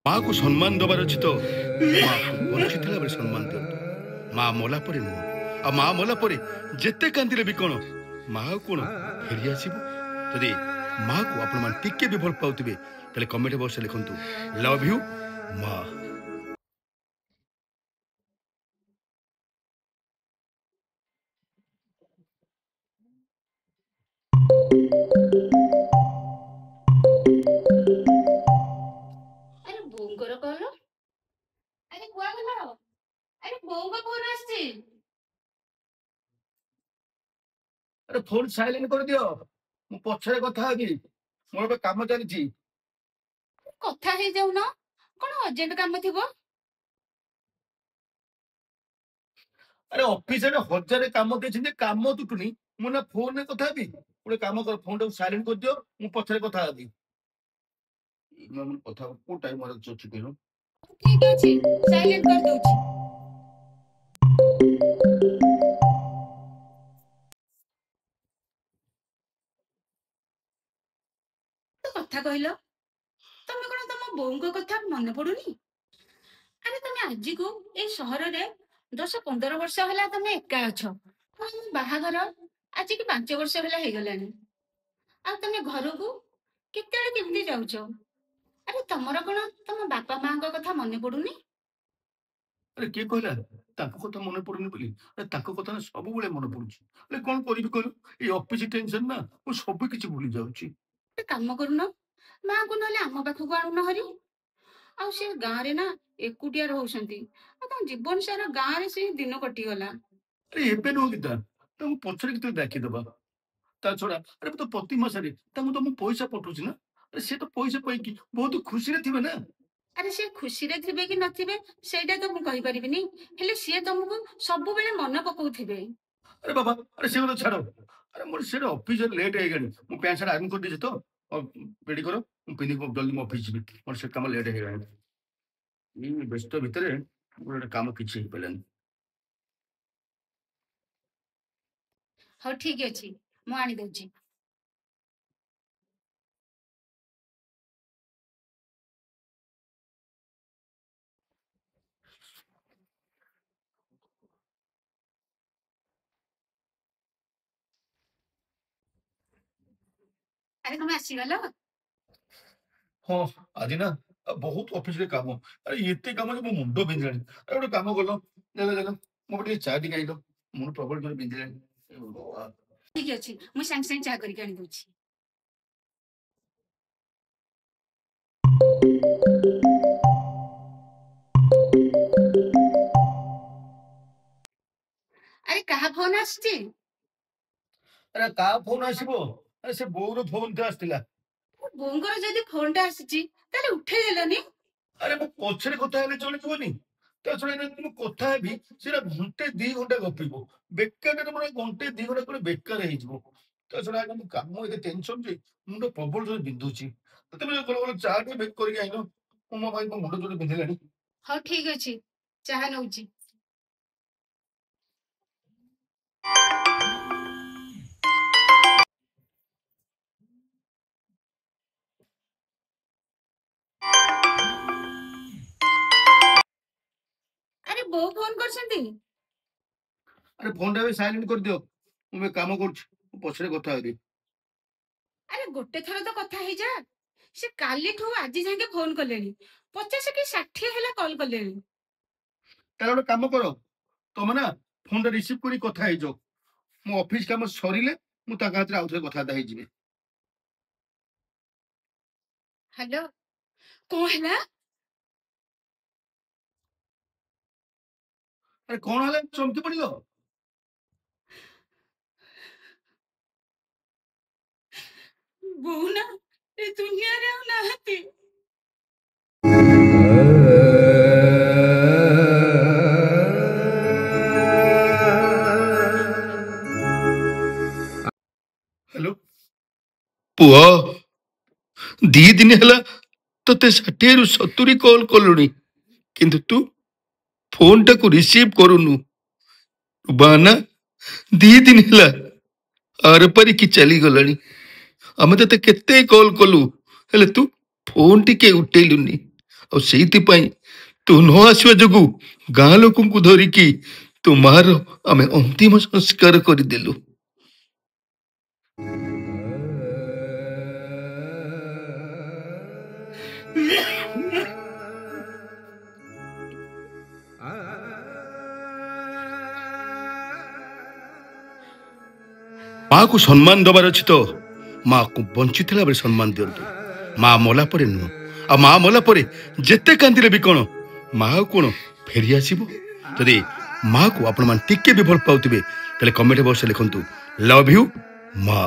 माँ को सम्मान दबार अच्छी तो माँ को बंची थिला बेले सम्मान दियंतु। माँ मला परे नुह आ माँ मला परे जेते कांदिले भी कोन माँ कोन फेरी आसीबो। जदि माँ को आपण मान टिके भी भल पाउथिबे तले कमेंट बॉक्स लिखंतु लव यू माँ। अरे बोंगर कॉल अरे कुआ गला अरे बोंग फोन आछी। अरे फोन साइलेंट कर दियो मु पछरे कथा हेबी मोर बे काम चलीची। कथा हे जाऊ न कोन अर्जेंट काम थिबो। अरे ऑफिस रे हजार काम देछि काम तुटुनी मु ना फोन रे कथा हेबी गोटे काम कर फोन टाକୁ साइलेंट कर दियो मु पछरे कथा हेबी। मैं कथा को टाइम मार चोची केनो ठीक अछि साइलेंट कर दउछि। तो कथा कहिलो तमे कोन तम बोंग कथा मन पडुनी। अरे तमे आजि को ए शहर रे 10-15 वर्ष होला तमे एका अछो। बाहाघर आज की 5 वर्ष होला हे गलानी आ तमे घर को केतेले केमती जाउछो। अरे तमरो कोन तम बापा मां को कथा मन पडुनी। अरे किए कहला ताको कथा मन पड़ुनी बोली अरे ताको कथा ना सब बेले मन पड़ुची। अरे कोन करिबि कहलु ए ऑफिस टेंशन ना मु सब किछि भूली जाउची। काम करूना माँ को नले आम पाखक आणुन हरी आ से गाँ रे ना एकुटिया रहउसंती आ त जीवन सारा गाँ रे से दिन कटि गला। अरे एबे नो गीता तो मु पछरे किते डाकी दबा ता छोड़ा अरे तो प्रति मासरे तामु तो मु पैसा पठौची ना। अरे से तो पैसा पाई की बहुत खुशी रे थिबे ना। अरे से खुशी रे थिबे कि नथिबे सेटा तो मु कहि परिबिनी हेले से तुमको सब बेले मन पकौथिबे। अरे बाबा अरे से छाड़ो अरे मोर से ऑफिस लेट हे गनी मु पैंट शर्ट आर्म कर दीजे तो रेडी करो मु पिंदी जल्दी मु ऑफिस जीबी मोर से काम लेट हे गनी। ई व्यस्त भितरे मोर काम किछि हे पेलन। हो ठीक अछि मु आनी दउछि। अरे तुम आसी गलो। हाँ आज ना बहुत ऑफिस रे काम अरे एते काम जे मो मुंडो बिंजलानी। अरे गोटे काम करलो देले देले मो टे चा टी खाइलो मुंड प्रबल जोर बिंजलानी। ठीक अछि मु संग संग चा करि आनी दउछि। अरे कहा फोन आछी। अरे का फोन आसीबो अरे से बोउर फोन ते आस्तिला। बोंगर जदी फोन टा आछी ताले उठे देलनी। अरे मो पछरे कथा हेले चली जीवनी ता छोड़ा ना तुम कथा हेबी सेरा घंटे 2 घंटा गपिबो बेकार रे मोर घंटे 2 घंटा कोले बेकार हे जिवो। ता छोड़ा ना काम एते टेंशन जे मुंड प्रबल जोर बिंदुची तते कोले कोले चा टे बेक करके आइनो मो भाई मो मुंड जोर बिंदिलानी। हो ठीक अछि चाह नउछि। अरे बो फोन करछंती। अरे फोन टा साइलेंट कर दियो मु काम कर पछरे कथा हेबी। अरे गोटे थर तो कथा हे जा से काली ठो आज जाके फोन कलेनी 50 कि 60 हेला कॉल कलेनी। तार गोटे काम कर तुम ना फोन टा रिसीव करी कथा हे जो मो ऑफिस काम सरीले मु ताका हाथ रे आउथरे कथा हे जिवे। हेलो कोन हेला। अरे कौन हले चमकी पड़िलो। बो ना ए दुनिया रे नाहती। हेलो पुआ दी दिन हला तते 60 रु 70 कॉल कलुनी किंतु तू फोन टा को रिसीव करूनु बाना दी दिन हला आर पारी की चली गलानी आमे तते केते कॉल कलु हेले तू फोन टिके उठेलुनी ଆଉ ସେଇଥିପାଇଁ ତୁ ନ ଆସିବା ଯୋଗୁ ଗାଁ ଲୋକଙ୍କୁ ଧରିକି ତୋ ମାର ଆମେ ଅନ୍ତିମ ସଂସ୍କାର କରିଦେଲୁ। ମାକୁ ସମ୍ମାନ ଦବାର ଅଛି ତ ମାକୁ ବଞ୍ଚିଥିଲା ବେଳେ ସମ୍ମାନ ଦିଅନ୍ତୁ। ମା ମଲା ପରେ ନୁହଁ। ଆଉ ମା ମଲା ପରେ ଯେତେ କାନ୍ଦିଲେ ବି କଣ ମା କଣ ଫେରି ଆସିବ? ଯଦି ମାକୁ ଆପଣମାନେ ଟିକେ ବି ଭଲ ପାଉଥିବେ ତାହେଲେ କମେଣ୍ଟ ବକ୍ସରେ ଲେଖନ୍ତୁ ଲଭ୍ ୟୁ ମା।